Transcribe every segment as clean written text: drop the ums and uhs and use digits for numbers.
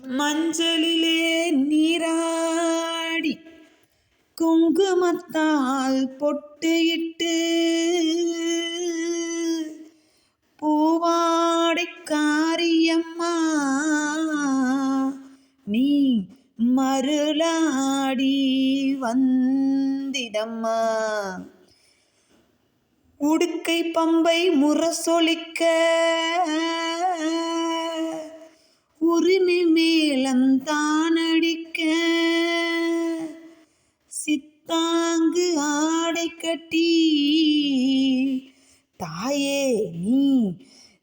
மஞ்சளிலே நீராடி குங்குமத்தால் பொட்டு இட்டு பூவாடை காரியம்மா நீ மருளாடி வந்திடம்மா. உடுக்கை பம்பை முரசொலிக்க உரிமை மேளம் தானடிக்க சித்தாங்கு ஆடை கட்டி தாயே நீ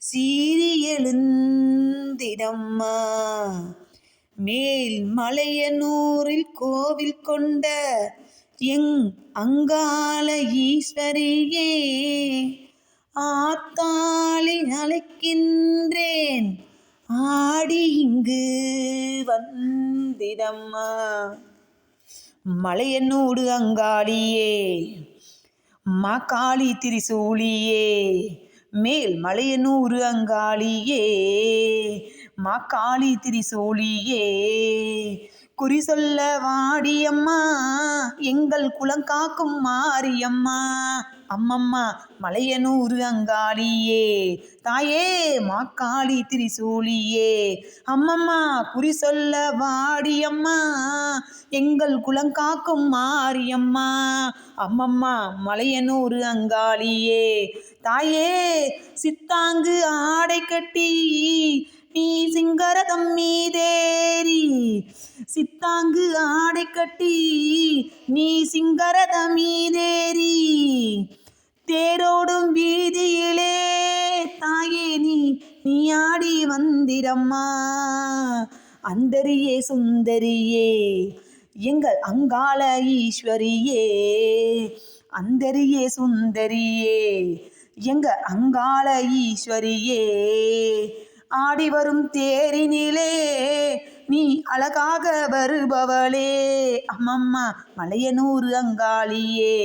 சீறி எழுந்திடம்மா. மேல் மலையனூரில் கோவில் கொண்ட எங் அங்காள ஈஸ்வரியே ஆத்தாளை அழைக்கின்றேன் ஆடி இங்கு வந்திடம்மா. மலையனூடு அங்காளியே மாகாளி திரிசூலியே மேல் மலையனூறு அங்காளியே மாகாளி திரிசூலியே குறி சொல்ல வாடியம்மா எங்கள் குலங்காக்கும் மாரியம்மா. அம்மம்மா மலையனூறு அங்காளியே தாயே மாகாளி திரிசூலியே அம்மம்மா குறி சொல்ல வாடியம்மா எங்கள் குலங்காக்கும் மாரியம்மா. அம்மம்மா மலையனூறு அங்காளியே தாயே சித்தாங்கு ஆடை கட்டி நீ சிங்கரதம் மீதேறி சித்தாங்கு ஆடை கட்டி நீ சிங்கரதம் மீதேறி தேரோடும் வீதியிலே தாயே நீ ஆடி வந்திடம்மா. அந்தரியே சுந்தரியே எங்கள் அங்காள ஈஸ்வரியே அந்தரியே சுந்தரியே எங்க அங்காள ஈஸ்வரியே ஆடி வரும் தேரினிலே நீ அழகாக வருபவளே. அம்மம்மா மலையனூறு அங்காளியே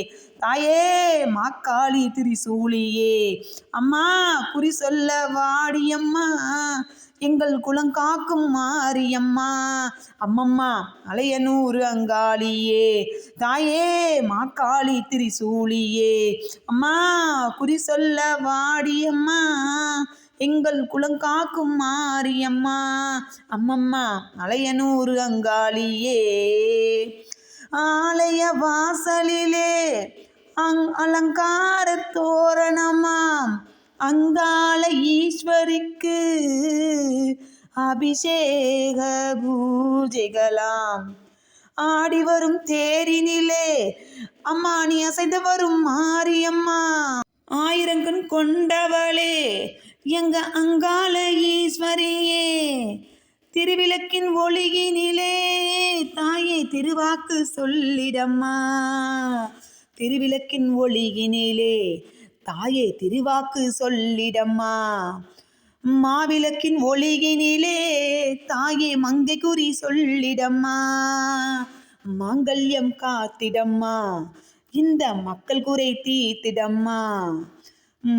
தாயே மாகாளி திரிசூலியே அம்மா குறி சொல்ல வாடியம்மா எங்கள் குலங்காக்கும் மாரியம்மா. அம்மம்மா மலையனூறு அங்காளியே தாயே மாகாளி திரிசூலியே அம்மா குறி சொல்ல வாடியம்மா எங்கள் குலங்காக்கும் மாரியம்மா. அம்மம்மா மலையனூறு அங்காளியே ஆலய வாசலிலே அலங்கார தோரணமாம் அங்காள ஈஸ்வரிக்கு அபிஷேக பூஜைகளாம் ஆடி வரும் தேரினிலே அம்மா நீ அசைந்து வரும் மாரியம்மா. ஆயிரங்கண் கொண்டவளே எங்க அங்காள ஈஸ்வரியே திருவிளக்கின் ஒளியினிலே தாயே திருவாக்கு சொல்லிடம்மா. திருவிளக்கின் ஒளியினிலே தாயே திருவாக்கு சொல்லிடம்மா. மாவிளக்கின் ஒளியினிலே தாயே மங்கை குறி சொல்லிடம்மா. மாங்கல்யம் காத்திடம்மா இந்த மக்கள் குறை தீர்த்திடம்மா.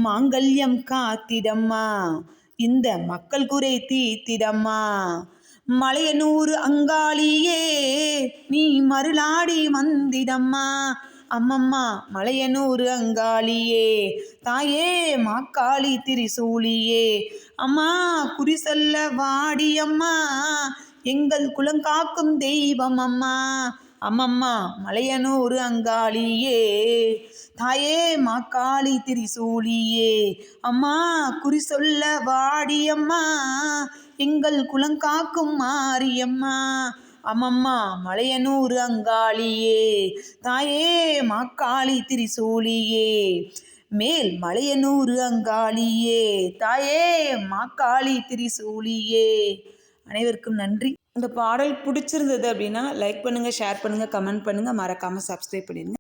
மாங்கல்யம் காத்திடம்மா இந்த மக்கள் குறை தீர்த்திடம்மா. மலையனூறு அங்காளியே நீ மருளாடி வந்திடம்மா. அம்மம்மா மலையனூறு அங்காளியே தாயே மாகாளி திரிசூலியே அம்மா குறி சொல்ல வாடியம்மா எங்கள் குலங்காக்கும் தெய்வம் அம்மா. அம்மம்மா மலையனூறு அங்காளியே தாயே மாகாளி திரிசூலியே அம்மா குறி சொல்ல வாடியம்மா எங்கள் குலங்காக்கும் மாரியம்மா. அம்மம்மா மலையனூறு அங்காளியே தாயே மாகாளி திரிசூலியே மேல் மலையனூறு அங்காளியே தாயே மாகாளி திரிசூலியே. அனைவருக்கும் நன்றி. இந்த பாடல் பிடிச்சிருந்தது அப்படின்னா லைக் பண்ணுங்கள், ஷேர் பண்ணுங்கள், கமெண்ட் பண்ணுங்கள், மறக்காமல் சப்ஸ்கிரைப் பண்ணிடுங்க.